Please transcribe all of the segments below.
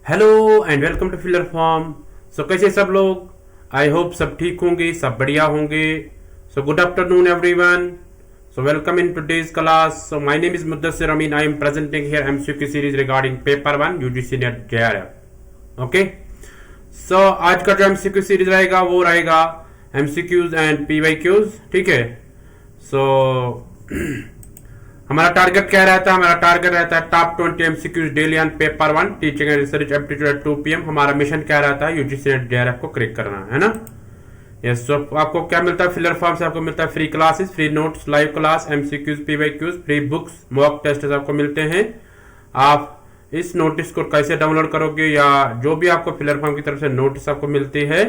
Hello and welcome to filler form. So कैसे सब लोग, आई होप सब ठीक होंगे, सब बढ़िया होंगे। So good afternoon everyone. So welcome in today's class. So my name is Mudassir Amin. I am presenting here MCQ series regarding paper 1 UGC NET JRF. Okay. So आज का जो MCQ series रहेगा वो रहेगा MCQs and PYQs. ठीक है। So हमारा target क्या रहता है? हमारा टारगेट रहता है top 20 MCQs daily on paper 1 teaching and research aptitude at 2 PM। हमारा मिशन क्या रहता है? यूजीसी नेट JRF को क्रैक करना है ना। यस। सो आपको क्या मिलता है? फिलर फॉर्म से आपको मिलता है free classes, free notes, live class, MCQs, PYQs, free books, mock test आपको मिलते हैं। आप इस नोटिस को कैसे डाउनलोड करोगे या जो भी आपको फिलर फॉर्म की तरफ से नोटिस आपको मिलती है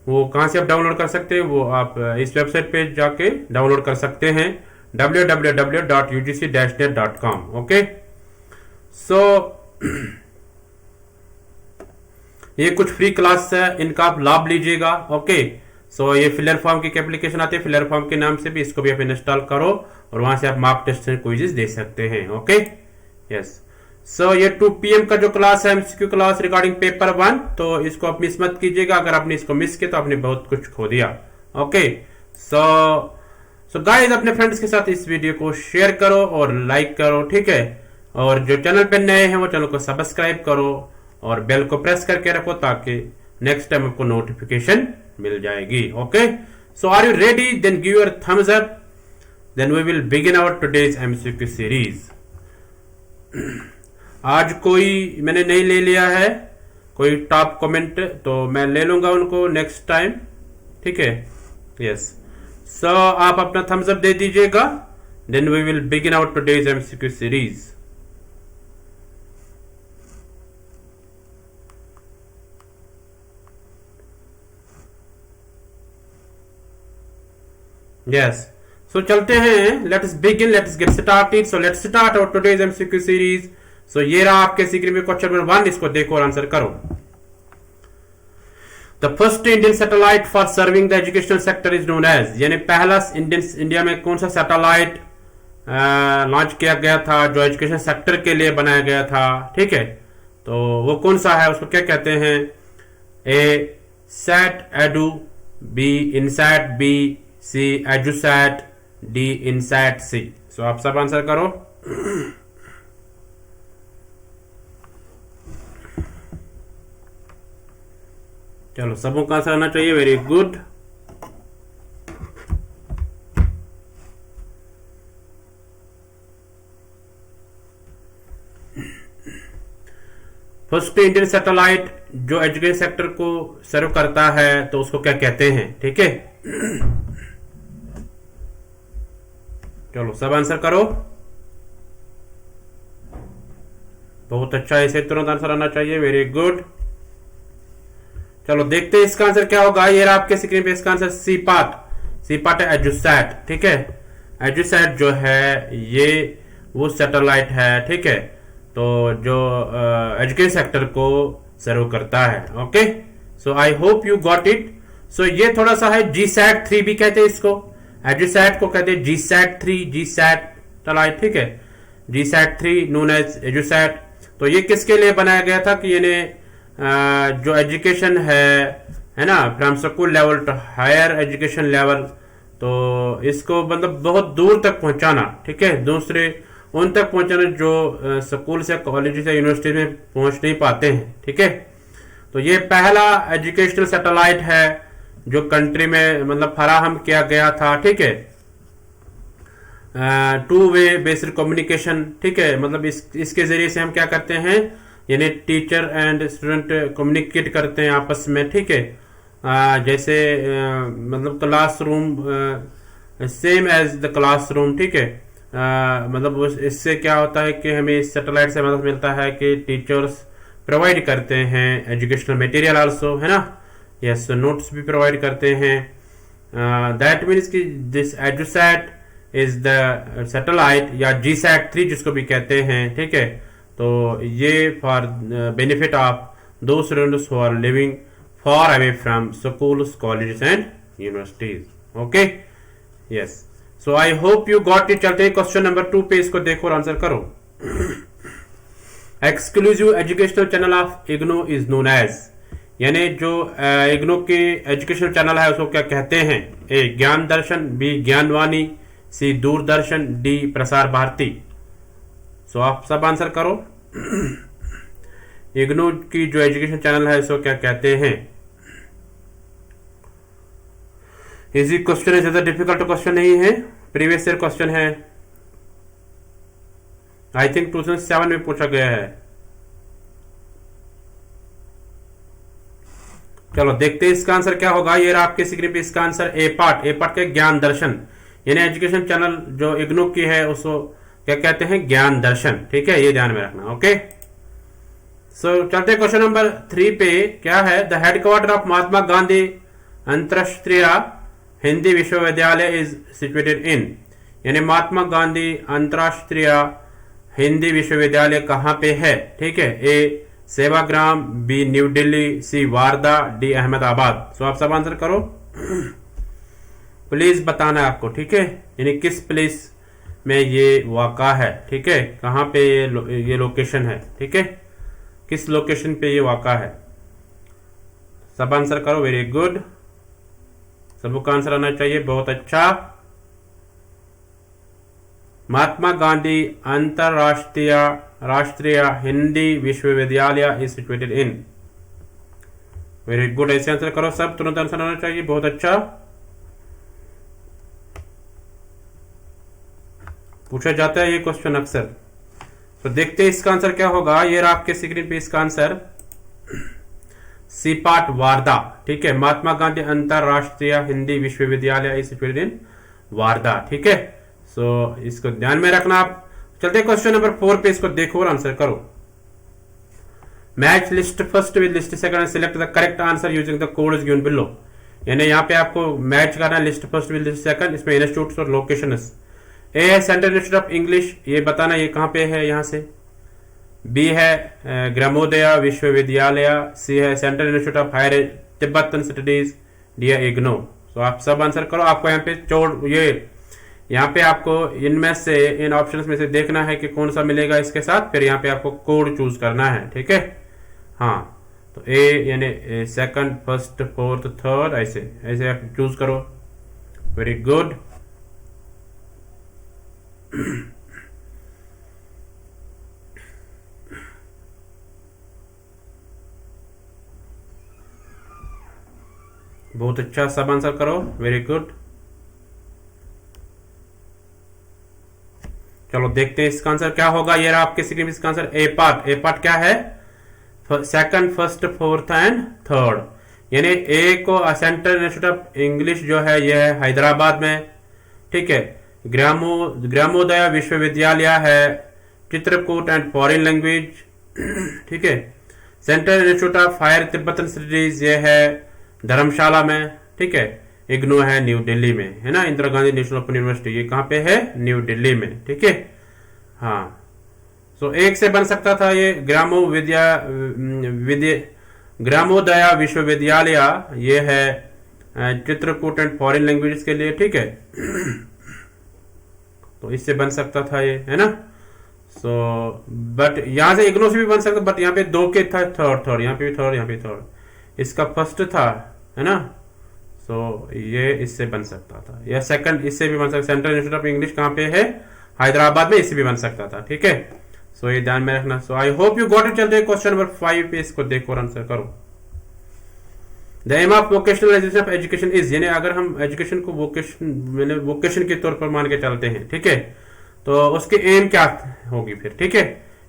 वो कहां से आप डाउनलोड कर सकते हैं? वो आप इस वेबसाइट पे जाके डाउनलोड कर सकते हैं www.ugc-net.com। ओके। सो ये कुछ फ्री क्लास है, इनका आप लाभ लीजिएगा। ओके। सो ये फिलर फॉर्म की एप्लीकेशन आती है, फिलर फॉर्म के नाम से भी, इसको भी आप इंस्टॉल करो और वहां से आप मार्क टेस्ट एंड क्विज़ेस दे सकते हैं। ओके। यस। सो ये 2 PM का जो क्लास है MCQ क्लास रिगार्डिंग पेपर 1, तो इसको आप मिस मत कीजिएगा। अगर आपने इसको मिस किया तो आपने बहुत कुछ खो दिया। ओके। सो गाइस अपने फ्रेंड्स के साथ इस वीडियो को शेयर करो और लाइक करो, ठीक है। और जो चैनल पे नए हैं वो चैनल को सब्सक्राइब करो और बेल को प्रेस करके रखो ताकि नेक्स्ट टाइम आपको नोटिफिकेशन मिल जाएगी। Okay. So are you ready? Then give your thumbs up, then we will begin our today's MCQ series. आज कोई मैंने नहीं ले लिया है, कोई टॉप कमेंट, तो मैं ले लूंगा उनको नेक्स्ट टाइम, ठीक है। यस। सो आप अपना थम्स अप दे दीजिएगा, then we will begin our today's MCQ series. Yes. So चलते हैं, let's begin, let's get started. So let's start our today's MCQ series. So ये रहा आपके स्क्रीन में क्वेश्चन नंबर 1, इसको देखो और आंसर करो। The first Indian satellite for serving the educational sector is known as, यानी पहला इंडिया में कौन सा सैटेलाइट लॉन्च किया गया था जो एजुकेशन सेक्टर के लिए बनाया गया था, ठीक है। तो वो कौन सा है, उसको क्या कहते हैं? A sat edu, B INSAT B, C EDUSAT, D INSAT C. So आप सब आंसर करो। चलो सबों का आंसर आना चाहिए। Very good. First Indian satellite जो एजुकेशन सेक्टर को सर्व करता है तो उसको क्या कहते हैं, ठीक है। चलो सब आंसर करो। बहुत अच्छा, ऐसे तुरंत आंसर आना चाहिए। Very good. चलो देखते हैं इसका आंसर क्या होगा। ये रहा आपके स्क्रीन पे, इसका आंसर सी पार्ट है एजुसैट, ठीक है। एजुसैट जो है ये वो सैटेलाइट है, ठीक है, तो जो एजुकेशन सेक्टर को सर्व करता है। Okay. So I hope you got it. So ये थोड़ा सा है GSAT 3 भी कहते हैं इसको, एजुसैट को कहते हैं GSAT 3, GSAT सैटेलाइट, ठीक है। GSAT 3 known as EDUSAT. तो ये किसके लिए बनाया गया था कि यानी जो एजुकेशन है ना, from school level to higher education level, तो इसको मतलब बहुत दूर तक पहुंचाना, ठीक है, दूसरे उन तक पहुंचाना जो स्कूल से, कॉलेज से, यूनिवर्सिटी में पहुंच नहीं पाते हैं, ठीक है। तो ये पहला एजुकेशनल सैटेलाइट है जो कंट्री में मतलब फराहम किया गया था, ठीक है। 2 वे बेस्ड कम्युनिकेशन, ठीक है, मतलब इसके जरिए से हम क्या करते हैं, यानी टीचर एंड स्टूडेंट कम्युनिकेट करते हैं आपस में, ठीक है। जैसे मतलब classroom same as the classroom, ठीक है। मतलब इससे क्या होता है कि हमें इस सैटेलाइट से मदद मिलता है कि टीचर्स प्रोवाइड करते हैं एजुकेशनल मटेरियल आल्सो, है ना। यस। नोट्स भी प्रोवाइड करते हैं। दैट मीन्स कि दिस एजुसैट इज द सैटेलाइट या GSAT 3 जिसको भी कहते हैं, ठीक है। तो ये फॉर बेनिफिट ऑफ दो students who are living far away from schools, colleges and universities. Okay. Yes. So I hope you got it. चलते हैं क्वेश्चन नंबर 2 पे, इसको देखो और आंसर करो। Exclusive educational channel of IGNOU is known as, यानी जो इग्नू की एजुकेशनल चैनल है उसको क्या कहते हैं? ए ज्ञान दर्शन, बी ज्ञानवाणी, सी दूरदर्शन, डी प्रसार भारती। सो आप सब आंसर करो। इग्नू की जो एजुकेशन चैनल है इसको क्या कहते हैं? इजी क्वेश्चन है, ज्यादा डिफिकल्ट क्वेश्चन नहीं है, प्रीवियस ईयर क्वेश्चन है, आई थिंक 2007 में पूछा गया है। चलो देखते हैं इसका आंसर क्या होगा। ये रहा आपके स्क्रीन पे इसका आंसर ए पार्ट के ज्ञान दर्शन, यानी एजुकेशन चैनल जो इग्नू की है उसको क्या कहते हैं? ज्ञान दर्शन। ठीक है, ये ध्यान में रखना। ओके, सो चलते क्वेश्चन नंबर 3 पे। क्या है? The headquarter of Mahatma Gandhi अंतरराष्ट्रीय हिंदी विश्वविद्यालय इज सिचुएटेड इन, यानी महात्मा गांधी अंतरराष्ट्रीय हिंदी विश्वविद्यालय कहां पे है? ठीक है, ए सेवाग्राम, बी न्यू दिल्ली, सी वारदा, डी अहमदाबाद। सो आप सब आंसर करो। प्लीज बताना है आपको। ठीक है, यानी किस प्लेस में ये वाक़ा है। ठीक है, कहां पे ये लोकेशन है। ठीक है, किस लोकेशन पे ये वाक़ा है। सब आंसर करो। वेरी गुड, सबका आंसर आना चाहिए। बहुत अच्छा। महात्मा गांधी राष्ट्रीय हिंदी विश्वविद्यालय is situated in. Very good, ऐसे आंसर करो सब, तुरंत आंसर आना चाहिए। बहुत अच्छा। पूछा जाता है ये क्वेश्चन अक्सर, तो देखते हैं इसका आंसर क्या होगा। ये रहा आपके स्क्रीन पे इसका आंसर सी पार्ट वारदा। ठीक है, महात्मा गांधी अंतरराष्ट्रीय हिंदी विश्वविद्यालय इज सिचुएटेड इन वारदा। ठीक है, सो इसको ध्यान में रखना आप। चलते क्वेश्चन नंबर 4 पे, इसको देखो और आंसर करो। Match list first with list second and select the correct answer using the code is given below, यानी यहाँ पे आपको मैच करना है list first with list second. इसमें इंस्टीट्यूट्स और लोकेशन ए है सेंट्रल इंस्टीट्यूट ऑफ इंग्लिश, ये बताना ये कहाँ पे है यहाँ से। बी है ग्रामोदय विश्वविद्यालय, सी है central institute of higher Tibetan studies, D है इग्नो। तो आप सब आंसर करो। आपको यहाँ पे यहाँ पे आपको इनमें से इन ऑप्शंस में से देखना है कि कौन सा मिलेगा इसके साथ, फिर यहाँ पे आपको कोड चूज करना है। ठीक है, हाँ, तो ए यानी सेकंड, फर्स्ट, फोर्थ, थर्ड, ऐसे ऐसे आप चूज करो। Very good. बहुत अच्छा, सब आंसर करो। Very good. चलो देखते हैं इसका आंसर क्या होगा। ये रहा आपके स्क्रीन में इसका आंसर ए पार्ट क्या है? Second, first, fourth and third, यानी ए को सेंट्रल इंस्टीट्यूट ऑफ इंग्लिश जो है यह है हैदराबाद में। ठीक है, ग्रामोदय विश्वविद्यालय है चित्रकूट एंड फॉरेन लैंग्वेज। ठीक है, central institute of higher Tibetan studies ये है धर्मशाला में। ठीक है, इग्नू है न्यू दिल्ली में, है ना, Indira Gandhi national open university, ये कहाँ पे है? न्यू दिल्ली में। ठीक है, हाँ, सो एक से बन सकता था ये ग्रामोदय विश्वविद्यालय, ये है चित्रकूट एंड फॉरेन लैंग्वेजेस के लिए। ठीक है, तो इससे बन सकता था ये, है ना। सो बट यहां से इग्नू से भी बन सकता, बट यहाँ पे दो के था, थर्ड, यहाँ पे भी थर्ड, यहाँ पे थर्ड, इसका फर्स्ट था, है ना। सो ये इससे बन सकता था, या सेकंड इससे भी बन सकता। सेंट्रल इंस्टीट्यूट ऑफ इंग्लिश कहाँ पे है? हैदराबाद में, इससे भी बन सकता था। ठीक है, सो ये ध्यान में रखना। So I hope you got it. चलते हैं क्वेश्चन नंबर 5 पे, इसको देखो और आंसर करो। The aim of vocationalisation of education is, यानी अगर हम एजुकेशन को वोकेशन के तौर पर मान के चलते हैं, ठीक है, तो उसके एम क्या होगी फिर? ठीक है,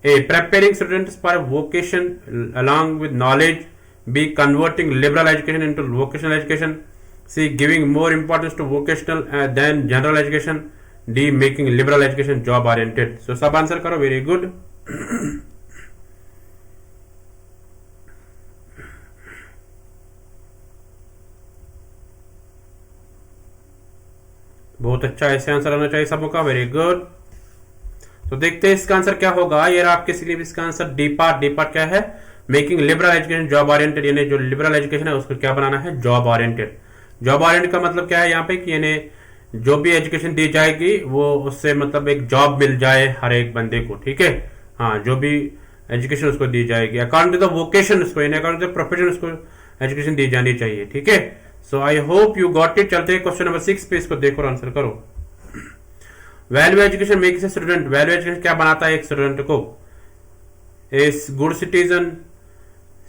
A preparing students for vocation along with knowledge, B converting liberal education into vocational education, C giving more importance to vocational than general education, D making liberal education job oriented. So सब answer करो। Very good. बहुत अच्छा, ऐसे answer आना चाहिए सबों का। Very good. तो देखते हैं इसका आंसर क्या होगा। ये आपके लिए इसका आंसर डी पार्ट क्या है? Making liberal education job oriented, यानी जो लिबरल एजुकेशन है उसको क्या बनाना है? Job oriented. जॉब ओरिएंटेड का मतलब क्या है यहाँ पे कि यानी जो भी एजुकेशन दी जाएगी वो उससे मतलब एक जॉब मिल जाए हर एक बंदे को। ठीक है, हाँ, जो भी एजुकेशन उसको दी जाएगी, अकॉर्डिंग टू द वोकेशन उसको, यानी अकॉर्डिंग टू द प्रोफेशन उसको एजुकेशन दी जानी चाहिए। ठीक है, so I hope you got it. चलते हैं क्वेश्चन नंबर 6 पे, इसको देखो और आंसर करो। Value education makes a student, value education क्या बनाता है एक स्टूडेंट को? Is good citizen,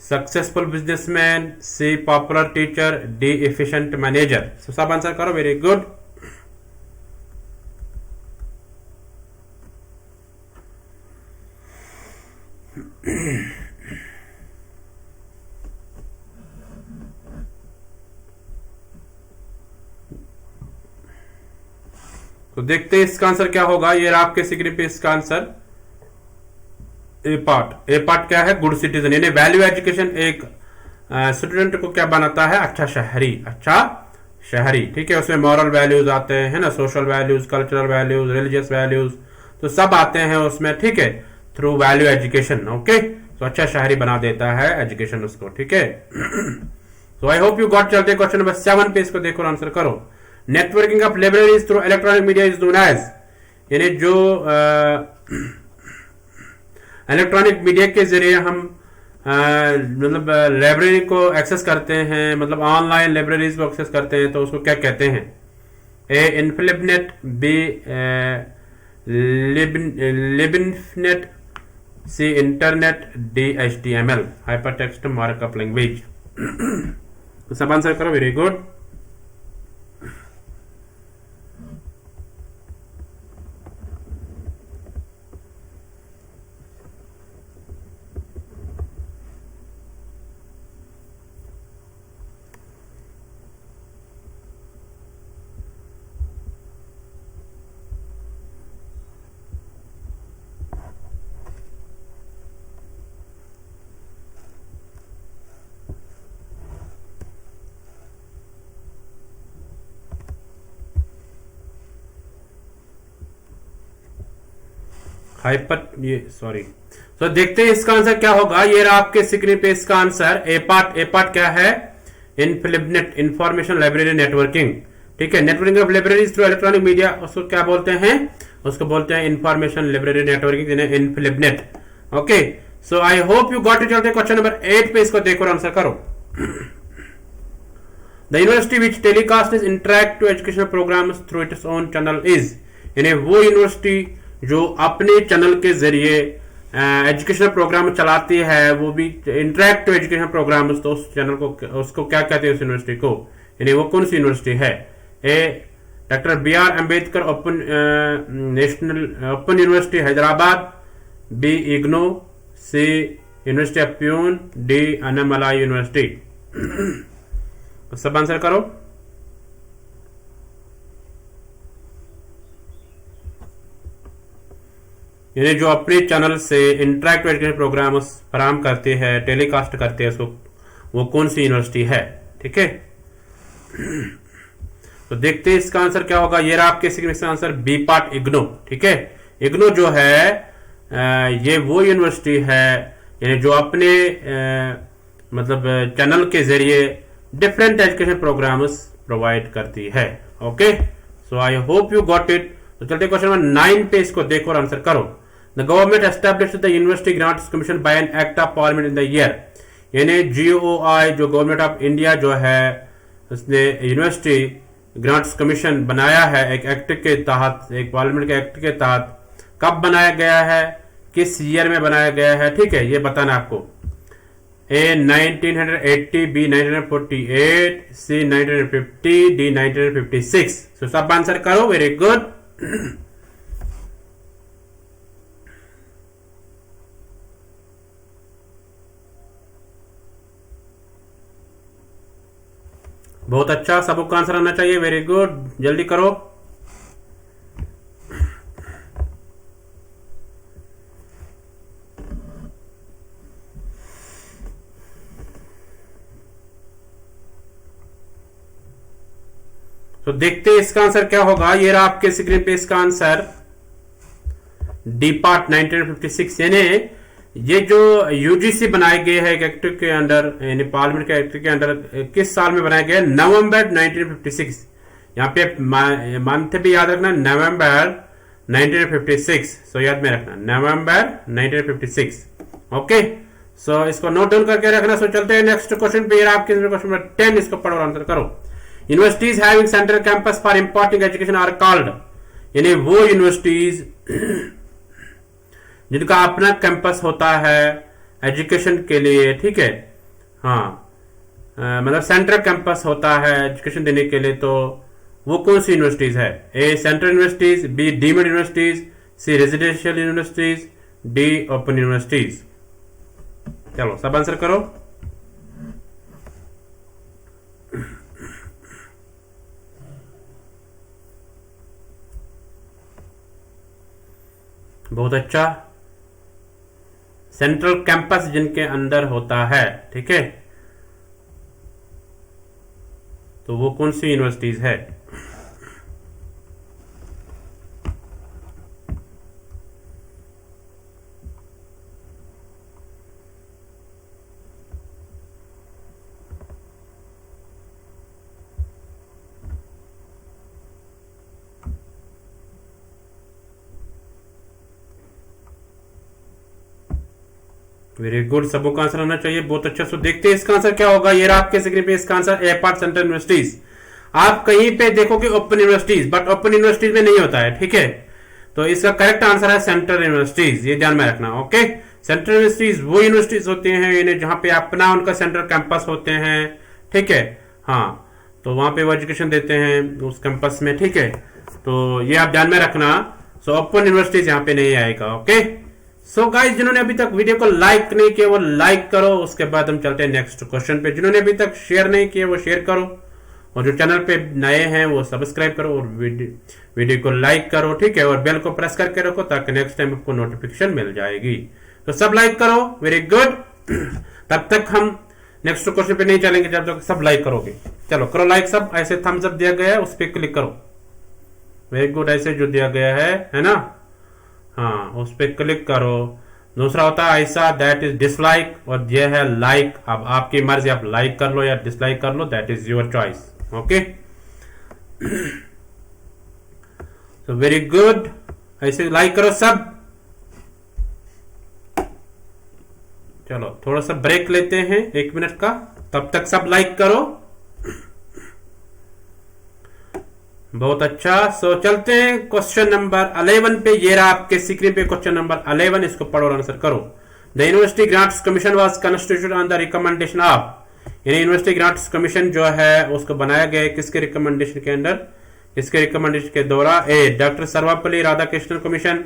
successful businessman, C popular teacher, D efficient manager. सब आंसर करो, वेरी गुड। तो देखते हैं इसका आंसर क्या होगा। ये रहा आपके स्क्रीन पे इसका answer, A part. A part क्या है? गुड सिटीजन, यानी वैल्यू एजुकेशन एक स्टूडेंट को क्या बनाता है? अच्छा शहरी, अच्छा शहरी। ठीक है, उसमें मॉरल वैल्यूज आते हैं, है ना, social values, cultural values, religious values, तो सब आते हैं उसमें। ठीक है, थ्रू वैल्यू एजुकेशन। ओके, तो अच्छा शहरी बना देता है एजुकेशन उसको। ठीक है, तो आई होप यू गॉट। चलते क्वेश्चन नंबर 7 पे, इसको देखो और आंसर करो। Networking of libraries through electronic media is known as, यानी जो इलेक्ट्रॉनिक मीडिया के जरिए हम मतलब लाइब्रेरी को एक्सेस करते हैं, मतलब ऑनलाइन लाइब्रेरीज को एक्सेस करते हैं, तो उसको क्या कहते हैं? A INFLIBNET, B LIBNET, C internet, D HTML hypertext markup language. तो सब आंसर करो, वेरी गुड। तो देखते हैं इसका आंसर क्या होगा। ये रहा आपके स्क्रीन पे इसका answer, A part. A part क्या है? INFLIBNET, information library networking. ठीक है, networking of libraries through electronic media, उसको क्या बोलते हैं? उसको बोलते हैं information library networking, INFLIBNET. Okay, so I hope you got it. चलते क्वेश्चन नंबर 8 पे, इसको देखो और आंसर करो। The university which telecast is interactive educational programmes through its own channel is, यानी वो यूनिवर्सिटी जो अपने चैनल के जरिए एजुकेशनल प्रोग्राम चलाती है, वो भी इंटरैक्टिव एजुकेशनल प्रोग्राम, तो उस चैनल को, उसको क्या कहते हैं उस यूनिवर्सिटी को? यानी वो कौन सी यूनिवर्सिटी है? A doctor BR Ambedkar open national open university Hyderabad, B IGNOU, C university of Pune, D Annamalai university. सब आंसर करो। यानी जो अपने चैनल से इंटरैक्टिव एजुकेशन प्रोग्राम फराहम करते हैं, टेलीकास्ट करते हैं, उसको वो कौन सी यूनिवर्सिटी है? ठीक है, तो देखते हैं इसका आंसर क्या होगा। ये रहा आपके इसका आंसर, बी पार्ट, इग्नो। ठीक है, इग्नो जो है ये वो यूनिवर्सिटी है यानी जो अपने मतलब चैनल के जरिए डिफरेंट एजुकेशन प्रोग्राम्स प्रोवाइड करती है। Okay, so I hope you got it. तो चलते क्वेश्चन नंबर 9 पे, इसको देखो और आंसर करो। The government established the university grants commission by an act of parliament in the year, यानी GOI जो गवर्नमेंट ऑफ इंडिया जो है उसने यूनिवर्सिटी ग्रांट्स कमीशन बनाया है एक एक्ट के तहत, एक पार्लियामेंट के एक्ट के तहत। कब बनाया गया है, किस ईयर में बनाया गया है? ठीक है, ये बताना आपको। ए 1980, बी 1948, सी 1950, डी 1956। तो सब आंसर करो, वेरी गुड। बहुत अच्छा, सबका आंसर आना चाहिए, वेरी गुड, जल्दी करो। तो देखते हैं इसका आंसर क्या होगा। ये रहा आपके स्क्रीन पे इसका आंसर, डी पार्ट 1956। यानी ये जो यूजीसी बनाए गए है एक एक्ट के अंडर, यानी पार्लियामेंट के एक्ट के अंडर किस साल में बनाया गया? नवंबर 1956। यहाँ पे मंथ भी याद रखना, नवंबर 1956। सो याद में रखना, नवंबर 1956। ओके, सो इसको नोट डाउन करके रखना। सो चलते हैं नेक्स्ट क्वेश्चन पे। आपके क्वेश्चन नंबर 10, इसको पढ़ो और आंसर करो। Universities having central campus for imparting education are called, यानी वो यूनिवर्सिटीज जिनका अपना कैंपस होता है एजुकेशन के लिए, ठीक है, हाँ, मतलब सेंट्रल कैंपस होता है एजुकेशन देने के लिए, तो वो कौन सी यूनिवर्सिटीज है? A central universities, B deemed universities, C residential universities, D open universities. चलो सब आंसर करो। बहुत अच्छा, सेंट्रल कैंपस जिनके अंदर होता है, ठीक है, तो वो कौन सी यूनिवर्सिटीज है? वेरी गुड, सबों का आंसर आना चाहिए, बहुत अच्छा। सो देखते हैं इसका आंसर क्या होगा। ये रहा आपके स्क्रीन पे इसका answer, A part central universities. आप कहीं पे देखोगे open universities, but open universities में नहीं होता है, ठीक है, तो इसका करेक्ट आंसर है सेंट्रल यूनिवर्सिटीज, ये ध्यान में रखना। ओके, सेंट्रल यूनिवर्सिटीज वो यूनिवर्सिटीज होती हैं यानी जहां पे अपना उनका सेंट्रल कैंपस होते हैं, ठीक है, हाँ, तो वहां पे वो एजुकेशन देते हैं उस कैंपस में, ठीक है, तो ये आप ध्यान में रखना। सो ओपन यूनिवर्सिटीज यहाँ पे नहीं आएगा। ओके, सो गाइस, जिन्होंने अभी तक वीडियो को लाइक नहीं किया वो लाइक करो। उसके बाद हम चलते हैं नेक्स्ट क्वेश्चन पे। जिन्होंने अभी तक शेयर नहीं किया वो शेयर करो, और जो चैनल पे नए हैं वो सब्सक्राइब करो और वीडियो को लाइक करो, ठीक है, और बेल को प्रेस करके रखो ताकि नेक्स्ट टाइम आपको नोटिफिकेशन मिल जाएगी। तो सब लाइक करो, वेरी गुड। तब तक हम नेक्स्ट क्वेश्चन पे नहीं चलेंगे जब तक सब लाइक करोगे। चलो करो लाइक सब, ऐसे थम्स अप दिया गया है उस पर क्लिक करो, वेरी गुड, ऐसे जो दिया गया है ना, हाँ, उस पर क्लिक करो। दूसरा होता है ऐसा, दैट इज डिसलाइक, और यह है लाइक। अब आपकी मर्जी, आप लाइक कर लो या डिसलाइक कर लो, that is your choice. Okay, so very good, ऐसे लाइक करो सब। चलो थोड़ा सा ब्रेक लेते हैं 1 मिनट का, तब तक सब लाइक करो। बहुत अच्छा, सो चलते हैं क्वेश्चन नंबर 11 पे। ये रहा आपके स्क्रीन पे क्वेश्चन नंबर 11, इसको पढ़ो और आंसर करो। The university grants commission was constituted on the recommendation of, यानी यूनिवर्सिटी ग्रांट्स कमीशन जो है उसको बनाया गया है किसके रिकमेंडेशन के अंडर, किसके रिकमेंडेशन के द्वारा? A doctor Sarvepalli Radhakrishnan commission,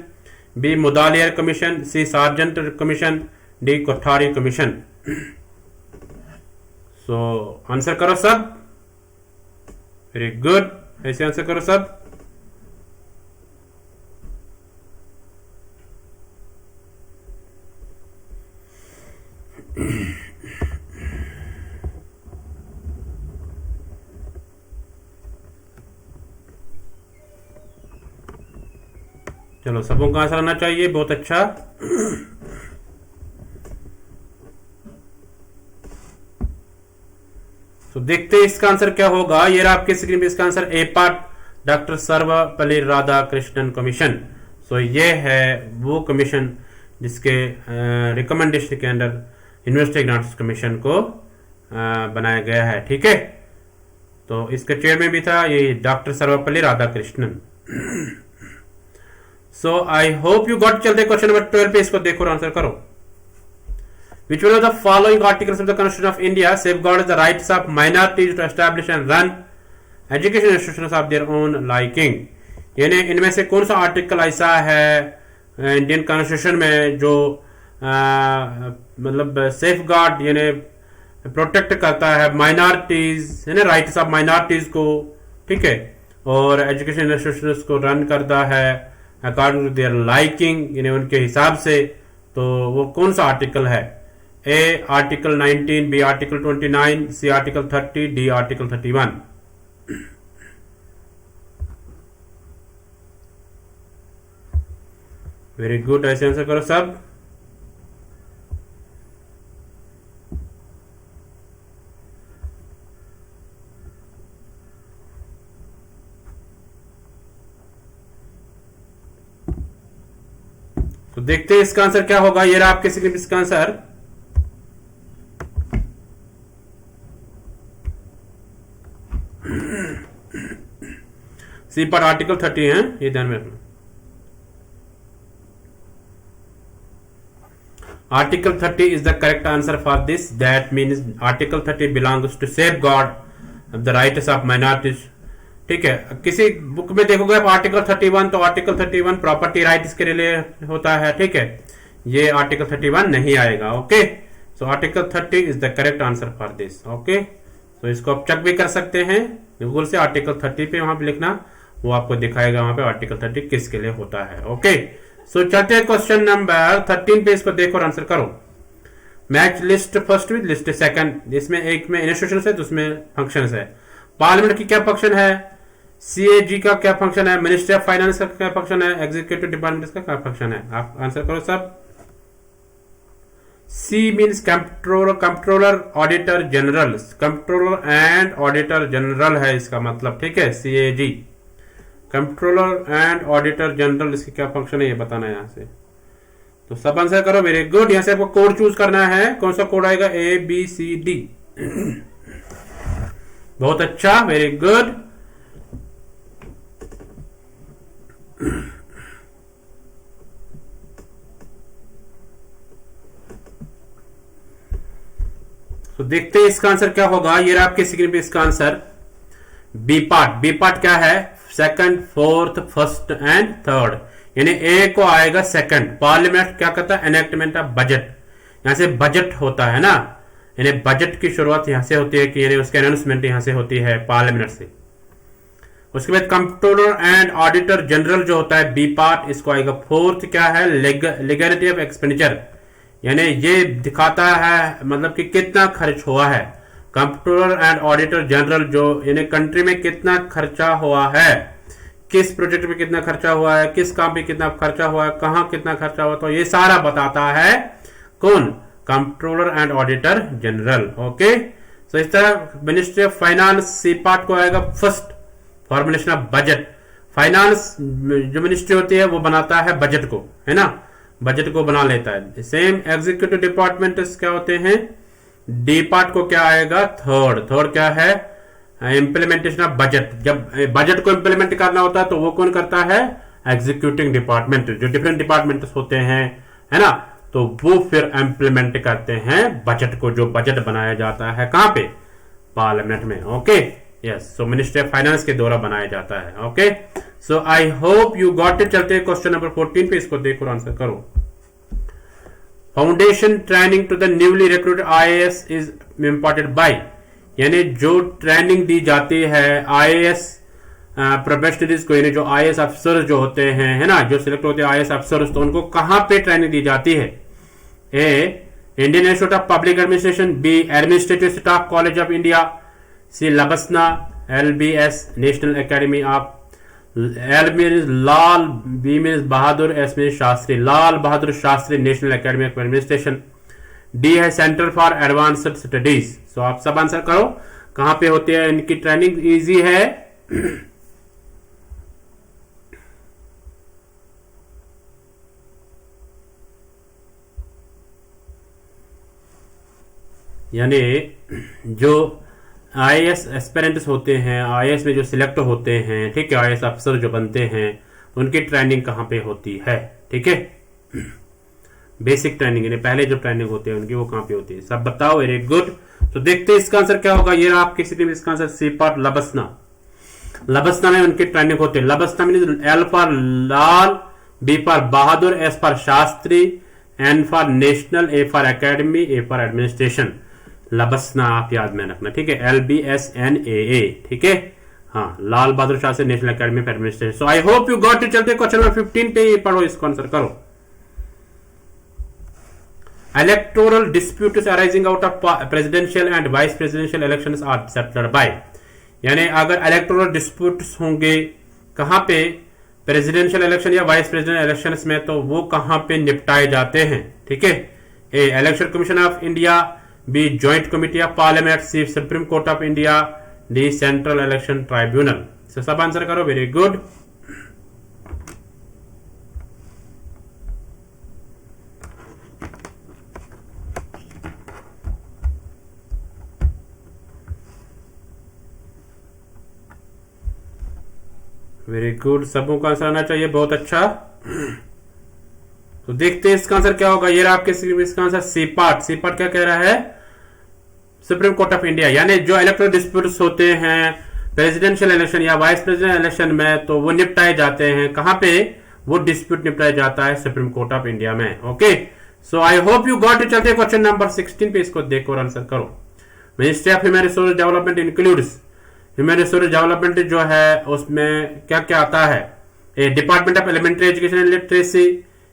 B Mudaliar commission, C Sargent commission, D Kothari commission. So answer करो सब, वेरी गुड, ऐसे आंसर करो सब। चलो सबों का आंसर आना चाहिए, बहुत अच्छा। तो देखते हैं इसका आंसर क्या होगा। ये रहा आपके स्क्रीन पे इसका answer, A part doctor Sarvepalli Radhakrishnan commission. So ये है वो कमीशन जिसके रिकमेंडेशन के अंडर यूनिवर्सिटी ग्रांट्स कमीशन को बनाया गया है, ठीक है, तो इसके चेयरमैन भी था ये doctor Sarvepalli Radhakrishnan. So I hope you got. चलते क्वेश्चन नंबर 12 पे, इसको देखो और आंसर करो। Which one of the following articles of the Constitution of India safeguards the rights of minorities to establish and run education institutions of their own liking? यानी इनमें से कौन सा आर्टिकल ऐसा है इंडियन कॉन्स्टिट्यूशन में जो मतलब सेफ गार्ड यानी प्रोटेक्ट करता है माइनॉरिटीज, यानी राइट्स ऑफ माइनॉरिटीज को, ठीक है, और एजुकेशन इंस्टीट्यूशंस को रन करता है अकॉर्डिंग टू देयर लाइकिंग, यानी उनके हिसाब से। तो वो कौन सा आर्टिकल है? A article 19, B article 29, C article 30, D article 31। Very good, ऐसे आंसर करो सब। तो देखते हैं इसका आंसर क्या होगा। ये रहा आपके स्क्रीन पे इसका आंसर। सी पार्ट आर्टिकल 30 है, ये ध्यान में रखना। Article 30 is the correct answer for this. That means Article 30 belongs to safeguard the rights of minorities. ठीक है, किसी बुक में देखोगे आप आर्टिकल 31, तो आर्टिकल 31 प्रॉपर्टी राइट्स के लिए होता है। ठीक है, ये आर्टिकल 31 नहीं आएगा। Okay, so article 30 is the correct answer for this. Okay, तो इसको आप चेक भी कर सकते हैं गूगल से। आर्टिकल 30 पे वहां पे लिखना, वो आपको दिखाएगा वहां पे आर्टिकल 30 किसके लिए होता है। ओके, सो चलते हैं क्वेश्चन नंबर 13 पे, इसको देखो और आंसर करो। Match list first with list second. इसमें एक में इंस्टीट्यूशन है, दूसरे फंक्शन है। पार्लियामेंट की क्या फंक्शन है, सीएजी का क्या फंक्शन है, मिनिस्ट्री ऑफ फाइनेंस का क्या फंक्शन है, एग्जीक्यूटिव डिपार्टमेंट का क्या फंक्शन है। आप आंसर करो सब। C means controller auditor general, controller and auditor general है इसका मतलब। ठीक है, CAG controller and auditor general, इसकी क्या फंक्शन है ये बताना है यहां से। तो सब आंसर करो, वेरी गुड। यहां से आपको कोड चूज करना है, कौन सा कोड आएगा, ABCD। बहुत अच्छा, वेरी गुड। तो देखते हैं इसका आंसर क्या होगा। ये रहा आपके स्क्रीन पे इसका answer. B part, B part क्या है, second, fourth, first and third. यानी ए को आएगा सेकंड। पार्लियामेंट क्या करता है, एनेक्टमेंट ऑफ बजट। यहां से बजट होता है ना, यानी बजट की शुरुआत यहां से होती है कि यानी उसकी अनाउंसमेंट यहां से होती है पार्लियामेंट से। उसके बाद कंट्रोलर एंड ऑडिटर जनरल जो होता है बी पार्ट, इसको आएगा फोर्थ। क्या है, लीगलिटी ऑफ एक्सपेंडिचर, यानी ये दिखाता है मतलब कि कितना खर्च हुआ है। कंट्रोलर एंड ऑडिटर जनरल जो यानी कंट्री में कितना खर्चा हुआ है, किस प्रोजेक्ट में कितना खर्चा हुआ है, किस काम पे कितना खर्चा हुआ है, कहां कितना खर्चा हुआ, तो ये सारा बताता है कौन, controller and auditor general. Okay, तो इस तरह ministry of finance C part को आएगा first, formulation of budget. Finance जो मिनिस्ट्री होती है वो बनाता है बजट को, है ना, बजट को बना लेता है। सेम एग्जीक्यूटिव डिपार्टमेंट क्या होते हैं, डी पार्ट को क्या आएगा, थर्ड। थर्ड क्या है, इंप्लीमेंटेशन ऑफ बजट। जब बजट को इंप्लीमेंट करना होता है तो वो कौन करता है, एग्जीक्यूटिव डिपार्टमेंट। जो डिफरेंट डिपार्टमेंट होते हैं, है ना, तो वो फिर इंप्लीमेंट करते हैं बजट को, जो बजट बनाया जाता है कहां पे, पार्लियामेंट में। Okay, yes, so ministry of finance के द्वारा बनाया जाता है। Okay, so I hope you got it. चलते हैं क्वेश्चन नंबर 14 पे, इसको देखो और आंसर करो। Foundation training to the newly recruited IAS is imparted by, यानी जो ट्रेनिंग दी जाती है आईएएस प्रोफेशनल्स को, यानी जो आईएएस अफसर जो होते हैं, है ना, जो सिलेक्ट होते हैं आईएएस अफसर, तो उनको कहां पे ट्रेनिंग दी जाती है। A, Indian institute of public administration. B, administrative staff college of India. C, LBSNAA. LBS, national academy of. L means Lal, B means Bahadur, S means Shastri, Lal Bahadur Shastri national academy of administration. D है centre for advanced studies. So आप सब answer करो, कहां पे होती है इनकी training. Easy है, यानी जो आईएएस एस्पिरेंट्स होते हैं, आईएएस में जो सिलेक्ट होते हैं, ठीक है, आईएएस अफसर जो बनते हैं, उनकी ट्रेनिंग कहां पे होती है। ठीक है, बेसिक ट्रेनिंग यानी पहले जो ट्रेनिंग होती है उनकी, वो कहां पे होती है, सब बताओ। Very good. तो देखते हैं इसका आंसर क्या होगा। ये आपके स्थिति में इसका आंसर सी पार्ट, लबसना। लबसना में उनकी ट्रेनिंग होती है। LBSNAA mean L for Lal, B for Bahadur, S for Shastri, N for national, A for academy, A for administration. LBSNAA आप याद में रखना, ठीक है, LBSNAA। ठीक है, हाँ, Lal Bahadur Shastri national academy of administration. So I hope you got it. चलते क्वेश्चन नंबर 15 पे, ये पढ़ो, इसको आंसर करो। Electoral disputes arising out of presidential and vice presidential elections are settled by, यानी अगर इलेक्टोरल डिस्प्यूट्स होंगे कहां पे, प्रेसिडेंशियल इलेक्शन या वाइस प्रेसिडेंशियल इलेक्शंस में, तो वो कहां पे निपटाए जाते हैं। ठीक है, A, election commission of India. B, joint committee of parliament. C, supreme court of India. D, central election tribunal. सब आंसर करो, वेरी गुड। वेरी गुड, सबों का आंसर आना चाहिए, बहुत अच्छा। तो देखते हैं इसका आंसर क्या होगा। ये रहा आपके इसका answer C part. C part क्या कह रहा है? सुप्रीम कोर्ट ऑफ इंडिया, यानी जो इलेक्टोरल डिस्प्यूट्स होते हैं प्रेसिडेंशियल इलेक्शन या वाइस प्रेसिडेंट इलेक्शन में, तो वो निपटाए जाते हैं कहां पे? वो डिस्प्यूट निपटाया जाता है सुप्रीम कोर्ट ऑफ इंडिया में। Okay, so I hope you got it. चलते क्वेश्चन नंबर 16 पे, इसको देखो और आंसर करो। Ministry of human resource development includes, human resource development जो है उसमें क्या क्या आता है? A department of elementary education and literacy,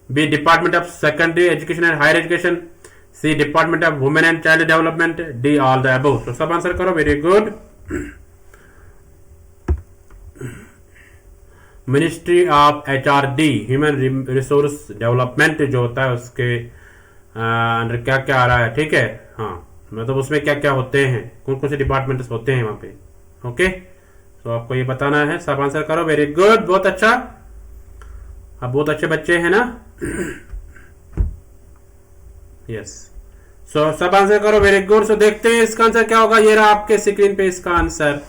B department of secondary education and higher education, C department of women and child development, D all the above. तो सब answer करो, very good. Ministry of HRD, human resource development जो होता है उसके under क्या क्या आ रहा है? ठीक है, हाँ, मतलब उसमें क्या क्या होते हैं, कौन कौन से डिपार्टमेंट्स होते हैं वहां पे। ओके, तो आपको ये बताना है। सब आंसर करो, वेरी गुड, बहुत अच्छा। आप बहुत अच्छे बच्चे हैं ना? यस, सो सब आंसर करो, वेरी गुड। सो देखते हैं इसका आंसर क्या होगा। ये रहा आपके स्क्रीन पे इसका answer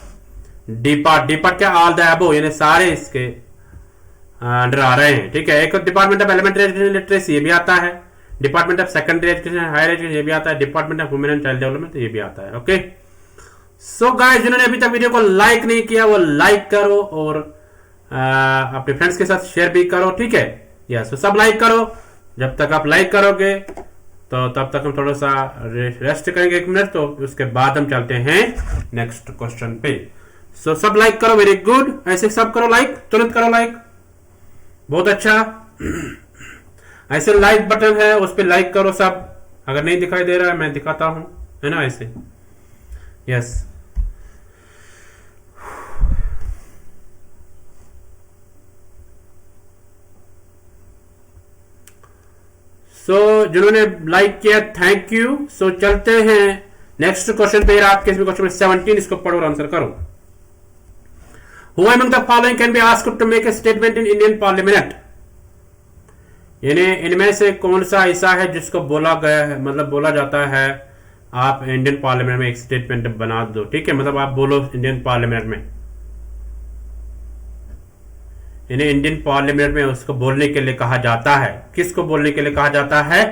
D part. D part क्या? ऑल द अबव, यानी सारे इसके अंडर आ रहे हैं। ठीक है, एक department of elementary education literacy ये भी आता है, department of secondary education higher education ये भी आता है, department of women and child development ये भी आता है। ओके, सो गाइस, जिन्होंने अभी तक वीडियो को लाइक नहीं किया वो लाइक करो और अपने फ्रेंड्स के साथ शेयर भी करो। ठीक है, यस, तो सब लाइक करो। जब तक आप लाइक करोगे तो तब तक हम थोड़ा सा रेस्ट करेंगे 1 मिनट, तो उसके बाद हम चलते हैं नेक्स्ट क्वेश्चन पे। सो सब लाइक करो, वेरी गुड। ऐसे सब करो लाइक, तुरंत करो लाइक, बहुत अच्छा। ऐसे लाइक बटन है उस पर लाइक करो सब। अगर नहीं दिखाई दे रहा है मैं दिखाता हूं, है ना? ऐसे, यस। सो जिन्होंने लाइक किया थैंक यू। सो चलते हैं नेक्स्ट क्वेश्चन पे। आपके क्वेश्चन 17, इसको पढ़ो और आंसर करो। Who among the following can be asked to make a statement in Indian Parliament? यानी इनमें से कौन सा ऐसा है जिसको बोला गया है, मतलब बोला जाता है आप इंडियन पार्लियामेंट में एक स्टेटमेंट बना दो। ठीक है, मतलब आप बोलो इंडियन पार्लियामेंट में, यानी इंडियन पार्लियामेंट में उसको बोलने के लिए कहा जाता है। किसको बोलने के लिए कहा जाता है?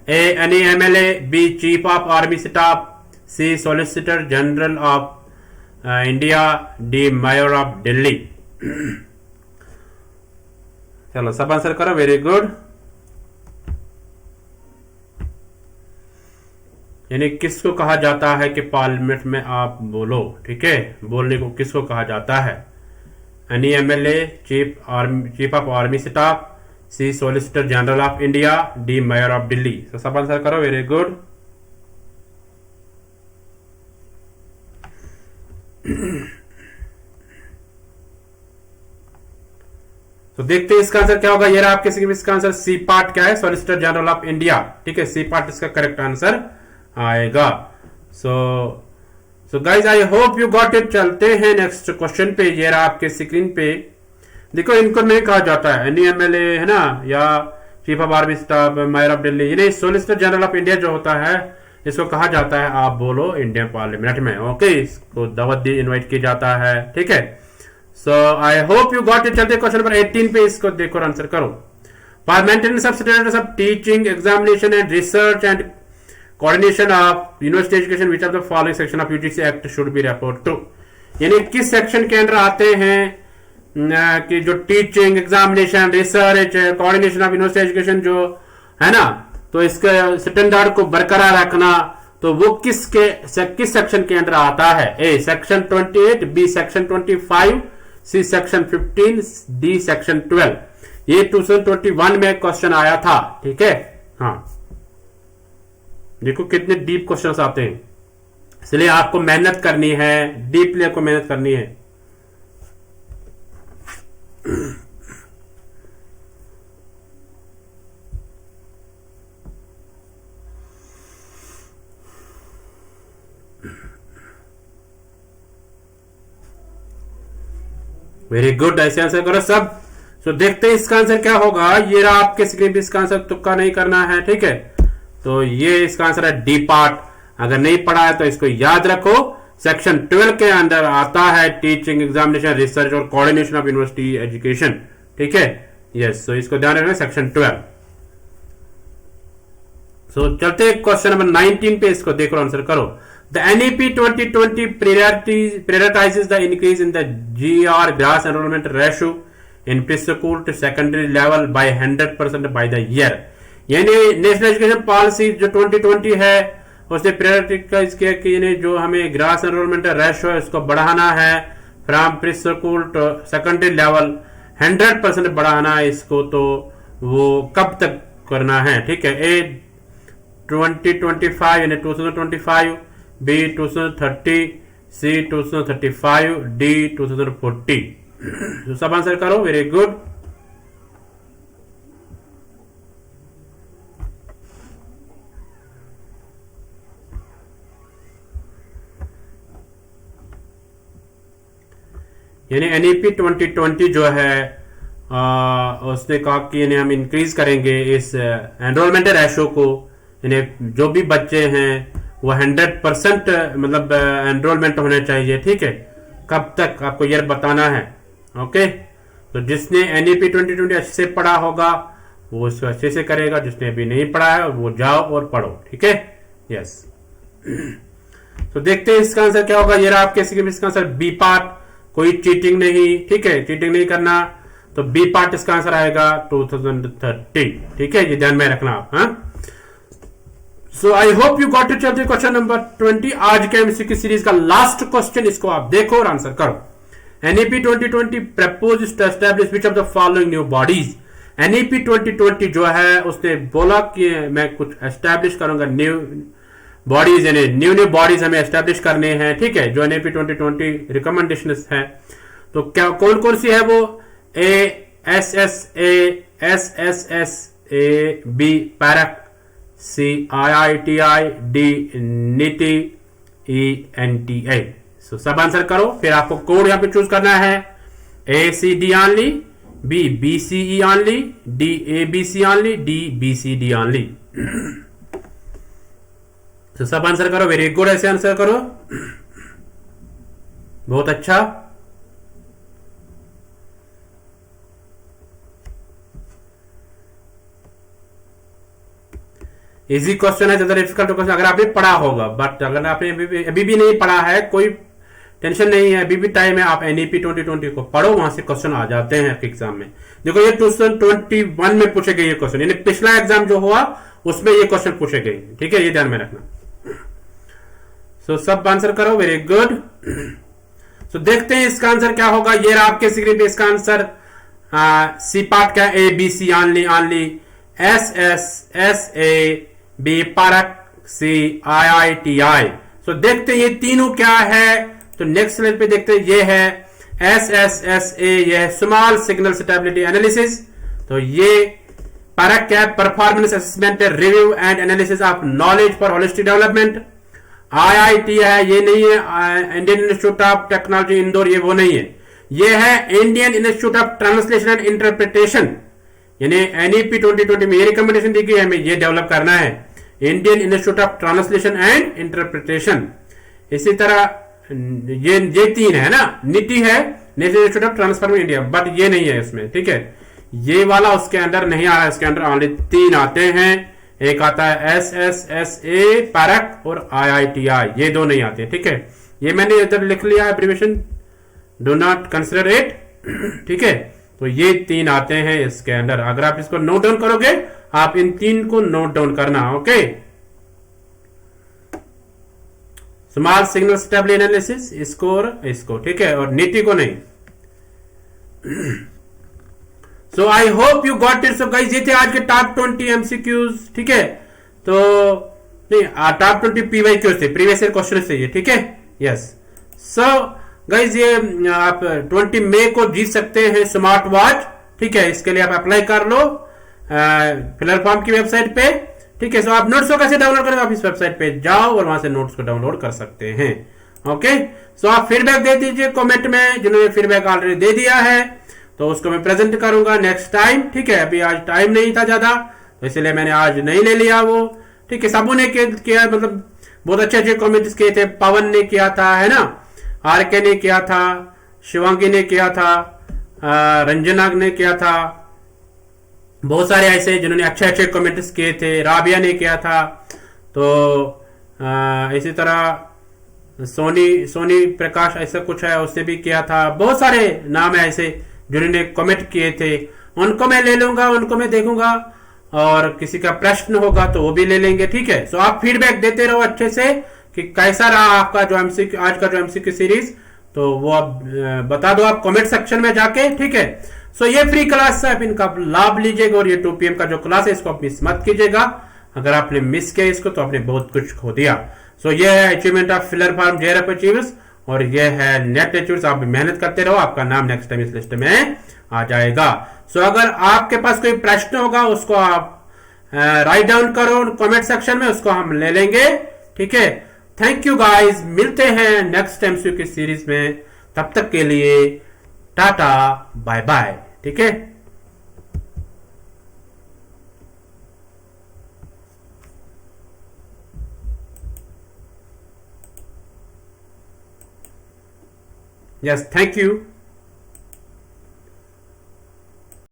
A any MLA, B chief of army staff, C solicitor general of India, D mayor of Delhi. चलो सब आंसर करो, वेरी गुड। यानी किसको कहा जाता है कि पार्लियामेंट में आप बोलो? ठीक है, बोलने को किसको कहा जाता है? Any MLA, chief of army staff, C solicitor general of India, D mayor of Delhi. तो सब आंसर करो, वेरी गुड। तो देखते हैं इसका आंसर क्या होगा। ये रहा आपके इसका आंसर सी पार्ट क्या है? Solicitor general of India. ठीक है, सी पार्ट इसका करेक्ट आंसर आएगा। So guys I hope you got it. चलते हैं नेक्स्ट क्वेश्चन पे। ये रहा आपके स्क्रीन पे, देखो इनको नहीं कहा जाता है एनी MLA, है ना, या chief of army staff, mayor of Delhi. यानी सॉलिसिटर जनरल ऑफ इंडिया जो होता है इसको कहा जाता है आप बोलो इंडियन पार्लियामेंट में। ओके, इसको दावत दी इनवाइट किया जाता है। ठीक है, so I hope you got it. चलते क्वेश्चन नंबर 18 पे, इसको देखो और आंसर करो। For maintenance of standards of teaching, examination and research and coordination of university education, which of the following section of UGC act should be report to. यानी किस सेक्शन के अंदर आते हैं कि जो teaching, examination, research, coordination of university education जो है ना, तो इसके स्टैंडर्ड को बरकरार रखना, तो वो किस सेक्शन के अंदर आता है? A section 28, B section 25, C section 15, D section 12। ये 2021 में क्वेश्चन आया था। ठीक है, हाँ, देखो कितने डीप क्वेश्चंस आते हैं, इसलिए आपको मेहनत करनी है, डीपली आपको मेहनत करनी है। वेरी गुड, ऐसे आंसर करो सब। सो देखते हैं इसका आंसर क्या होगा। ये रहा आपके स्क्रीन पे इसका आंसर, तुक्का नहीं करना है। ठीक है, तो ये इसका आंसर है डी पार्ट। अगर नहीं पढ़ा है तो इसको याद रखो, सेक्शन 12 के अंदर आता है, टीचिंग, एग्जामिनेशन, रिसर्च और कोऑर्डिनेशन ऑफ यूनिवर्सिटी एजुकेशन, ठीक है। यस, सो इसको ध्यान रखना, सेक्शन 12। सो चलते क्वेश्चन नंबर 19 पे, इसको देखो, आंसर करो। The NEP 2020 prioritizes the increase in the GR gross enrollment ratio in preschool to secondary level by 100% by the year। यानी नेशनल एजुकेशन पॉलिसी जो 2020 है उसने प्रायोरिटाइज किया कि यानी जो हमें ग्रास एनरोलमेंट रेशो है उसको बढ़ाना है from pre school to secondary level 100% बढ़ाना है इसको। तो वो कब तक करना है, ठीक है। ए 2025 यानी 2025, बी 2030, सी 2035, डी 2040। तो सब आंसर करो, वेरी गुड। यानी NEP 2020 जो है उसने कहा कि यानी हम इंक्रीज करेंगे इस एनरोलमेंट रेशो को, यानी जो भी बच्चे हैं वो 100% मतलब एनरोलमेंट होने चाहिए, ठीक है। कब तक आपको ये बताना है, ओके। तो जिसने NEP 2020 अच्छे से पढ़ा होगा वो इसको अच्छे से करेगा, जिसने अभी नहीं पढ़ा है वो जाओ और पढ़ो, ठीक है। यस, तो देखते हैं इसका आंसर क्या होगा। ये रहा आपके इसका आंसर बी पार्ट, कोई चीटिंग नहीं, ठीक है, चीटिंग नहीं करना। तो बी पार्ट इसका आंसर आएगा 2030, ठीक है, ये ध्यान में रखना आप। हाँ, so I hope you got it. चलते क्वेश्चन नंबर 20, आज के एमसीक्यू सीरीज का लास्ट क्वेश्चन, इसको आप देखो और आंसर करो। NEP 2020 propose to establish which of the following new bodies. NEP 2020 जो है उसने बोला कि मैं कुछ एस्टैब्लिश करूंगा न्यू बॉडीज, यानी न्यू बॉडीज हमें एस्टैब्लिश करने हैं, ठीक है, जो NEP 2020 रिकमेंडेशन है। तो क्या कौन कौन सी है वो? ए SSA, SSSA, बी पैरक, सी IITI, डी नीति, ई NTA। सो सब आंसर करो, फिर आपको कोड यहां पे चूज करना है। ACD only, B BCE only, D ABC only, D BCD only. तो सब आंसर करो, वेरी गुड, ऐसे आंसर करो, बहुत अच्छा। इजी क्वेश्चन है, ज्यादा डिफिकल्ट क्वेश्चन अगर आपने पढ़ा होगा, बट अगर आपने अभी भी नहीं पढ़ा है, कोई टेंशन नहीं है, अभी भी टाइम है। आप NEP 2020 को पढ़ो, वहां से क्वेश्चन आ जाते हैं एग्जाम में। देखो ये 2021 में पूछे गए ये क्वेश्चन, यानी पिछला एग्जाम जो हुआ उसमें ये क्वेश्चन पूछे गए, ठीक है, ये ध्यान में रखना। सो सब आंसर करो, वेरी गुड। सो देखते हैं इसका आंसर क्या होगा। ये रहा आपके स्क्रीन पे इसका आंसर। सी पार्ट का ABC only, only SSSA, B park, C IITI। So देखते हैं ये तीनों क्या है। तो नेक्स्ट स्लाइड पे देखते हैं, ये है SSSA, ये स्मॉल सिग्नल स्टेबिलिटी एनालिसिस। तो ये पार्क क्या है? Performance assessment, review and analysis of knowledge for holistic development. IIT है, ये नहीं है Indian institute of technology Indore, ये वो नहीं है, ये है Indian institute of translation and interpretation. यानी NEP 2020 में ये रिकमेंडेशन दी गई है, हमें ये डेवलप करना है, Indian institute of translation and interpretation. इसी तरह ये तीन है ना, नीति है national institute of transforming India, but ये नहीं है इसमें, ठीक है, ये वाला उसके अंदर नहीं आ रहा है, इसके अंदर ऑनली तीन आते हैं। एक आता है SSSA, पारक और IITI, ये दो नहीं आते, ठीक है। ये मैंने इधर लिख लिया है abbreviation, do not consider it, ठीक है। तो ये तीन आते हैं इसके अंदर। अगर आप इसको नोट डाउन करोगे, आप इन तीन को नोट डाउन करना, okay. Small signal stability analysis, इसको, ठीक है, और नीति को नहीं। So I hope you got it. So guys, ये थे आज के टॉप 20 MCQs, ठीक है। तो नहीं, टॉप 20 PYQs थे, प्रीवियस ईयर क्वेश्चन से ये, ठीक है। यस, सो गाइस, ये आप 20 मई को जीत सकते हैं स्मार्ट वॉच, ठीक है। इसके लिए आप अप्लाई कर लो फिलर फॉर्म की वेबसाइट पे, ठीक है। सो आप नोट्स को कैसे डाउनलोड करेंगे? आप इस वेबसाइट पे जाओ और वहां से नोट्स को डाउनलोड कर सकते हैं, ओके। सो आप फीडबैक दे दीजिए कमेंट में, जिन्होंने फीडबैक ऑलरेडी दे दिया है तो उसको मैं प्रेजेंट करूंगा नेक्स्ट टाइम, ठीक है। अभी आज टाइम नहीं था ज्यादा, तो इसलिए मैंने आज नहीं ले लिया वो, ठीक है। सबों ने किया, मतलब बहुत अच्छे अच्छे कमेंट्स किए थे। पवन ने किया था, है ना, आर के ने किया था, शिवांगी ने किया था, रंजना ने किया था, बहुत सारे ऐसे जिन्होंने अच्छे अच्छे कमेंट्स किए थे। राबिया ने किया था, तो इसी तरह सोनी सोनी प्रकाश ऐसा कुछ है, उसने भी किया था। बहुत सारे नाम है ऐसे जिन्होंने कमेंट किए थे, उनको मैं ले लूंगा, उनको मैं देखूंगा, और किसी का प्रश्न होगा तो वो भी ले लेंगे, ठीक है। सो आप फीडबैक देते रहो अच्छे से कि कैसा रहा आपका जो एमसीक्यू, आज का जो एमसीक्यू सीरीज, तो वो आप बता दो आप कमेंट सेक्शन में जाके, ठीक है। सो ये फ्री क्लास है, आप इनका लाभ लीजिएगा, और ये 2 PM का जो क्लास है इसको आप मिस मत कीजिएगा। अगर आपने मिस किया इसको तो आपने बहुत कुछ खो दिया। सो ये है achievement of filler form JRF achievers, और ये है नेट अचीवर्स। आप मेहनत करते रहो, आपका नाम नेक्स्ट टाइम इस लिस्ट में आ जाएगा। सो अगर आपके पास कोई प्रश्न होगा उसको आप राइट डाउन करो कमेंट सेक्शन में, उसको हम ले लेंगे, ठीक है। थैंक यू गाइस, मिलते हैं नेक्स्ट एमसीक्यू की सीरीज में, तब तक के लिए टाटा बाय बाय, ठीक है। Yes, thank you.